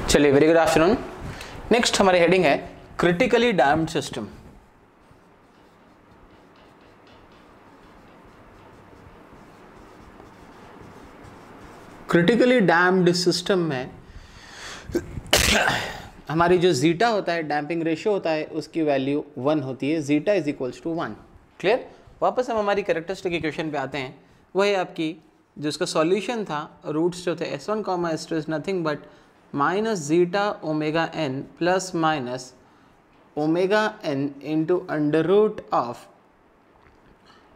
चलिए, very good afternoon. Next हमारी heading है critically damped system. Critically damped system में हमारी जो जीटा होता है, डैम्पिंग रेशियो होता है, उसकी वैल्यू 1 होती है। Zeta is equals to 1। Clear. वापस हम हमारी कैरेक्टरिस्टिक इक्वेशन पे आते हैं। वही आपकी जो इसका सॉल्यूशन था, रूट्स जो थे S1 comma S2 is nothing but minus zeta omega n plus minus omega n into under root of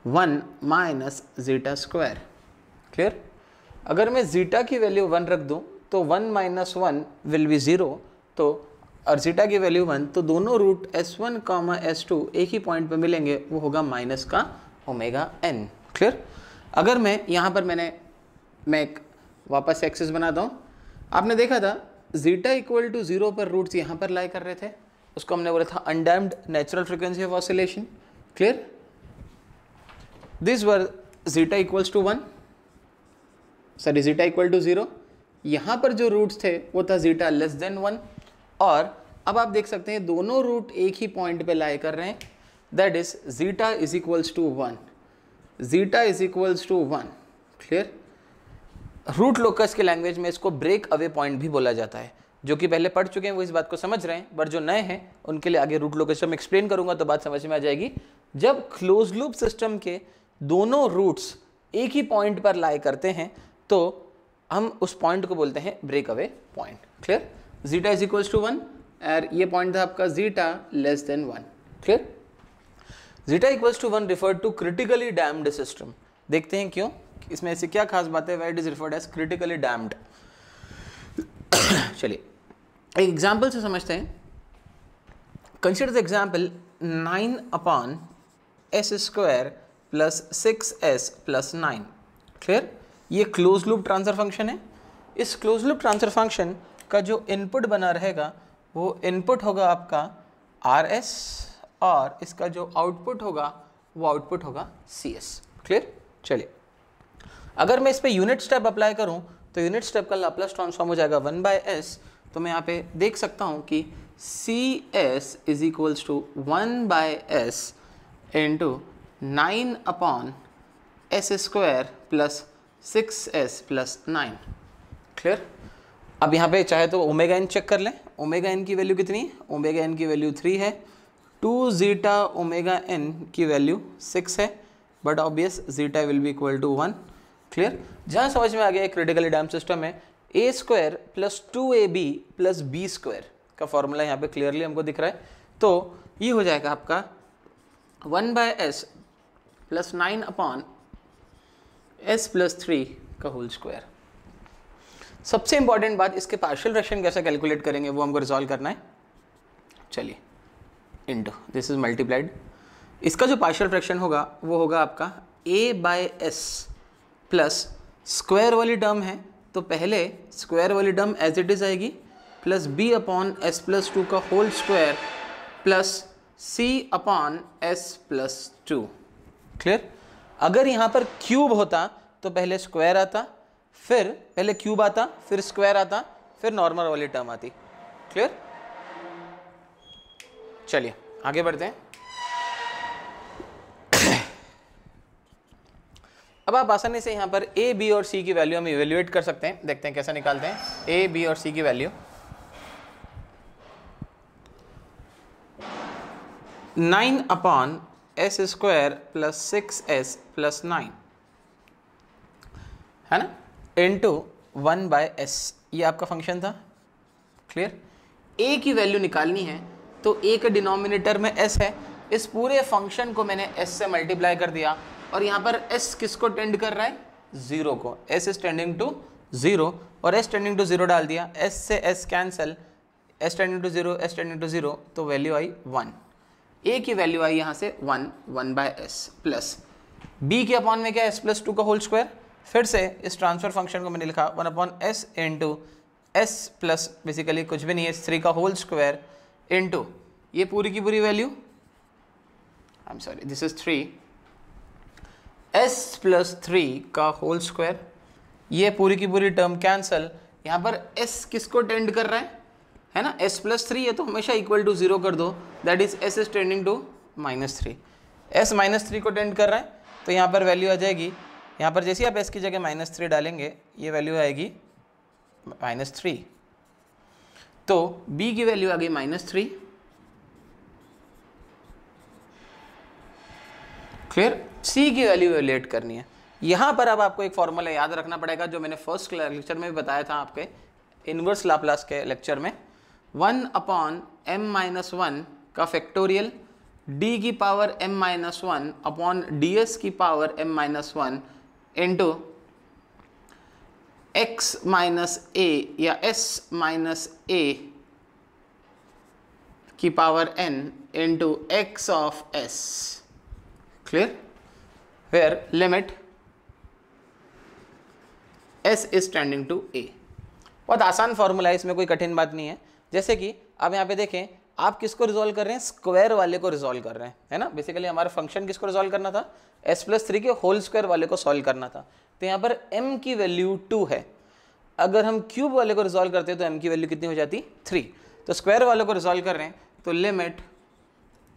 1 minus zeta square. Clear. अगर मैं जीटा की वैल्यू 1 रख दूं तो 1 माइनस 1 विल बी 0, तो और जीटा की वैल्यू 1, तो दोनों रूट S1 कॉमा S2 एक ही पॉइंट पे मिलेंगे, वो होगा माइनस का ओमेगा n। क्लियर। अगर मैं यहाँ पर मैं एक वापस एक्सिस बनाता हूँ। आपने देखा था जीटा इक्वल टू 0 पर रूट्स यहाँ पर लाई कर रहे थे, उसको हमने बोला था undamped natural frequency of oscillation. Clear. This were zeta equals to 1, sorry zeta equal to 0। यहाँ पर जो रूट्स थे वो था जीटा लेस देन 1, और अब आप देख सकते हैं दोनों रूट एक ही पॉइंट पे लाई कर रहे हैं, that is zeta is equals to 1। Zeta is equals to 1। Clear. Root locus के लैंग्वेज में इसको ब्रेक अवे पॉइंट भी बोला जाता है। जो कि पहले पढ़ चुके हैं वो इस बात को समझ रहे हैं, बट जो नए हैं उनके लिए आगे रूट लोकस में एक्सप्लेन करूंगा तो बात समझ में आ जाएगी। जब क्लोज लूप सिस्टम के दोनों रूट्स एक ही पॉइंट पर लाई करते हैं तो हम उस पॉइंट को बोलते हैं break away point. Clear. Zeta is equals to 1 और ये पॉइंट था आपका zeta less than 1। Clear. Zeta equals to 1 refer to critically damped system. देखते हैं क्यों, इसमें ऐसी क्या खास बात है, why it is referred as critically damped. चलिए एक एग्जाम्पल से समझते हैं। Consider the example 9 upon s square plus 6s plus 9। Clear. ये क्लोज लूप ट्रांसफर फंक्शन है। इस क्लोज लूप ट्रांसफर फंक्शन का जो इनपुट बना रहेगा वो इनपुट होगा आपका RS, और इसका जो आउटपुट होगा वो आउटपुट होगा CS। क्लियर। चलिए अगर मैं इस पे यूनिट स्टेप अप्लाई करूं तो यूनिट स्टेप का लाप्लास ट्रांसफॉर्म हो जाएगा 1/s। तो मैं यहाँ पे देख सकता हूँ कि CS is equals to 1/s into 9 upon s square plus 6s plus 9। Clear. अब यहाँ पे चाहे तो ओमेगा n चेक कर लें। ओमेगा n की वैल्यू कितनी है? ओमेगा n की वैल्यू 3 है। 2 जीटा ओमेगा n की वैल्यू 6 है, but obvious zeta will be equal to 1। Clear. जहाँ समझ में आ गया क्रिटिकली डैम्ड सिस्टम में a square plus 2ab plus b square का फॉर्मूला यहाँ पे क्लियरली हमको दिख रहा है। तो ये हो जाएगा आपका 1/s plus 9 upon s plus 3 का होल स्क्वायर। सबसे इंपॉर्टेंट बात, इसके पार्शियल फ्रैक्शन कैसे कैलकुलेट करेंगे वो हमको रिजॉल्व करना है। चलिए इंटू दिस इज मल्टीप्लाइड। इसका जो पार्शियल फ्रैक्शन होगा वो होगा आपका a/s प्लस स्क्वायर वाली टर्म है तो पहले स्क्वायर वाली टर्म एज इट इज आएगी, plus b upon s plus 2 का whole square plus c upon s plus 2। Clear. अगर यहाँ पर क्यूब होता तो पहले स्क्वायर आता, फिर पहले क्यूब आता, फिर स्क्वायर आता, फिर नॉर्मल वाली टर्म आती। क्लियर। चलिए आगे बढ़ते हैं। अब आप आसानी से यहाँ पर a, b और c की वैल्यू हम इवेल्युएट कर सकते हैं। देखते हैं कैसे निकालते हैं a, b और c की value. 9 upon s square plus 6s plus 9 है ना, इंटू 1/s। ये आपका फंक्शन था। क्लियर। a की वैल्यू निकालनी है तो a के डिनोमिनेटर में s है। इस पूरे फंक्शन को मैंने s से मल्टीप्लाई कर दिया, और यहाँ पर s किसको टेंड कर रहा है? 0 को। s इज टेंडिंग टू 0 और s टेंडिंग टू 0 डाल दिया। s से s cancel, s tending to 0, s tending to 0, तो वैल्यू आई 1। a की वैल्यू आई यहाँ से 1/s प्लस b के अपॉन में क्या है? s प्लस 2 का होल स्क्वायर। फिर से इस ट्रांसफर फंक्शन को मैंने लिखा 1/s into s plus basically कुछ भी नहीं है 3 का होल स्क्वायर इंटू ये पूरी की पूरी value, I am sorry this is 3, s plus 3 का होल स्क्वायर। ये पूरी की पूरी टर्म कैंसल। यहाँ पर s किसको टेंड कर रहा है? है ना, s प्लस 3 है तो हमेशा इक्वल टू 0 कर दो, that is s is tending to -3। s -3 को टेंड कर रहा है तो यहाँ पर वैल्यू आ जाएगी, यहाँ पर जैसे ही आप s की जगह -3 डालेंगे ये वैल्यू आएगी -3, तो b की वैल्यू आ गई -3। क्लियर? c की वैल्यू इवैल्यूएट करनी है। यहाँ पर अब आपको एक फॉर्मूला याद रखना पड़ेगा जो मैंने फर्स्ट लेक्चर में भी बताया था आपके इनवर्स लाप्लास के लेक्चर में, 1/m-1 का फैक्टोरियल d की पावर m-1 अपॉन ds की power m-1 into x minus a या s माइनस a की power n into x of s। Clear? Where limit s is tending to a। बहुत आसान formula है, इसमें कोई कठिन बात नहीं है। जैसे कि अब यहाँ पे देखें, आप किसको रिजॉल्व कर रहे हैं, स्क्वायर वाले को रिजॉल्व कर रहे हैं, है ना। बेसिकली हमारा फंक्शन किसको रिजॉल्व करना था, s प्लस 3 के होल स्क्वायर वाले को सॉल्व करना था। तो यहाँ पर m की वैल्यू 2 है, अगर हम क्यूब वाले को रिजॉल्व करते तो m की वैल्यू कितनी हो जाती, 3। तो स्क्वायर वाले को रिजॉल्व कर रहे हैं तो limit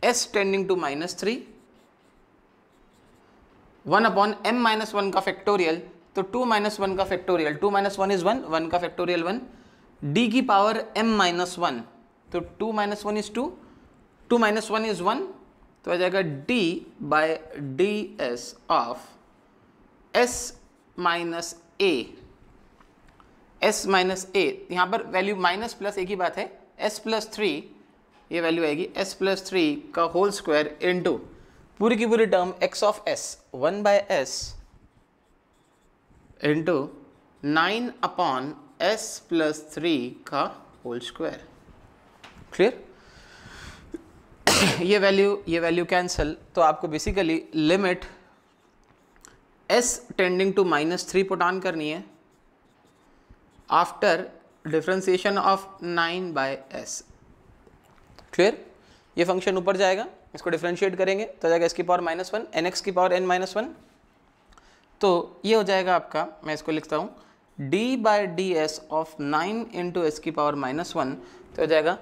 s tending to -3 1/m-1 का फैक्टोरियल, तो 2 - 1 का फैक्टोरियल, 2 - 1 इज 1, 1 का फैक्टोरियल 1, d की पावर m-1, तो 2 - 1 इज 2, 2 - 1 इज 1, तो आ जाएगा d by ds of s minus a, s minus a। यहाँ पर वैल्यू माइनस प्लस एक ही बात है, s प्लस 3 ये वैल्यू आएगी s प्लस 3 का होल स्क्वायर इंटू पूरी की पूरी term x of s 1/s into 9/s plus 3 का होल स्क्वायर। क्लियर? ये वैल्यू कैंसिल, तो आपको basically limit s tending to -3 put on करनी है after differentiation of 9/s। Clear? ये फंक्शन ऊपर जाएगा, इसको डिफरेंशिएट करेंगे तो जाएगा s की पावर -1 nx की पावर n-1, तो ये हो जाएगा आपका, मैं इसको लिखता हूँ d by ds of 9 into S की पावर -1, तो हो जाएगा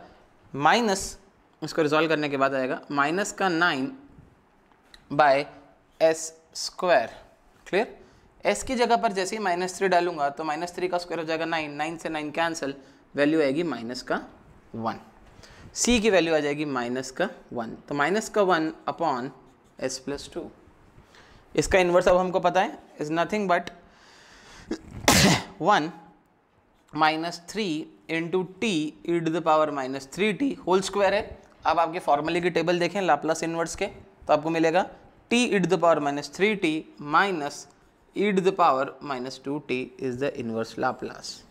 माइनस, इसको रिजॉल्व करने के बाद आएगा माइनस का 9 by S square. Clear? s की जगह पर जैसे ही -3 डालूंगा तो -3 का स्क्वायर हो जाएगा 9, 9 से 9 कैंसिल, वैल्यू आएगी -1। c की वैल्यू आ जाएगी -1, तो -1 अपॉन s प्लस 2। इसका इन्वर्स अब हमको पता है, is nothing but 1 - 3 into t e to the power -3t whole square है। अब आपके फॉर्मूले की टेबल देखें लाप्लास इन्वर्स के, तो आपको मिलेगा t e to the power -3t minus e to the power -2t is the inverse Laplace.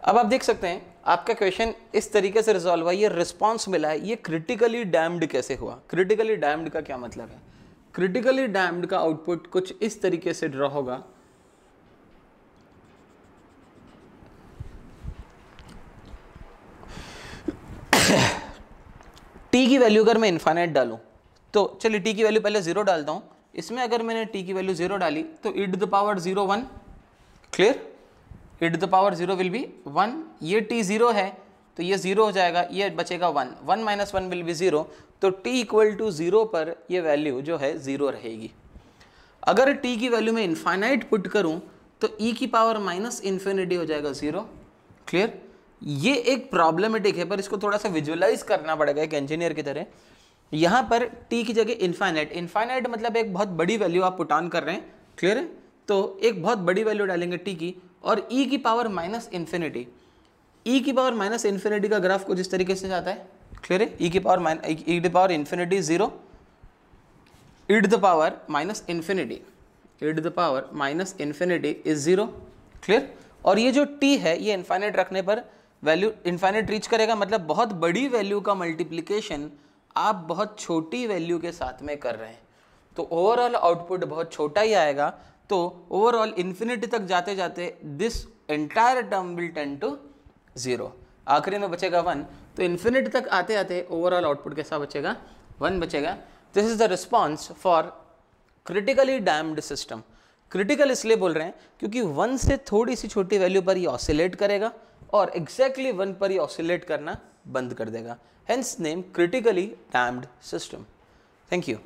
अब आप देख सकते हैं आपका क्वेश्चन इस तरीके से रिजॉल्व हुआ, ये रिस्पॉन्स मिला है। ये क्रिटिकली डैम्ड कैसे हुआ? क्रिटिकली डैम्ड का क्या मतलब है? क्रिटिकली डैम्ड का आउटपुट कुछ इस तरीके से ड्रॉ होगा। t की वैल्यू अगर मैं इनफाइनाइट डालूं, तो चलिए t की वैल्यू पहले 0 डालता हूं। इसमें अगर मैंने t की वैल्यू 0 डाली तो e to the power 0 1। Clear? e to the power 0 will be 1। ये t 0 है तो ये 0 हो जाएगा, ये बचेगा 1, 1 - 1 विल बी 0, तो t इक्वल टू 0 पर ये वैल्यू जो है 0 रहेगी। अगर t की वैल्यू में इनफाइनाइट पुट करूं तो e की पावर -इन्फिनिटी हो जाएगा 0। क्लियर? ये एक प्रॉब्लमेटिक है, पर इसको थोड़ा सा विजुअलाइज करना पड़ेगा एक इंजीनियर की तरह। यहाँ पर t की जगह इनफाइनाइट मतलब एक बहुत बड़ी वैल्यू आप पुट ऑन कर रहे हैं। क्लियर है? तो एक बहुत बड़ी वैल्यू डालेंगे t की, और e की पावर -इन्फिनिटी, e की पावर -इन्फिनिटी का ग्राफ कुछ इस तरीके से जाता है। क्लियर है? e की power infinity 0, e to the power -infinity, e to the power -infinity is 0। Clear? और ये जो t है ये इनफाइनाइट रखने पर वैल्यू इनफाइनाइट रीच करेगा, मतलब बहुत बड़ी वैल्यू का मल्टीप्लिकेशन आप बहुत छोटी वैल्यू के साथ में कर रहे हैं, तो ओवरऑल आउटपुट बहुत छोटा ही आएगा। तो ओवरऑल इन्फिनिटी तक जाते जाते this entire term will tend to 0, आखिरी में बचेगा 1। तो इन्फिनिटी तक आते आते ओवरऑल आउटपुट कैसा बचेगा? 1 बचेगा। This is the response for critically damped system. Critical इसलिए बोल रहे हैं क्योंकि 1 से थोड़ी सी छोटी वैल्यू पर ये ऑसिलेट करेगा, और एग्जैक्टली 1 पर ही ऑसिलेट करना बंद कर देगा, hence name critically damped system. Thank you.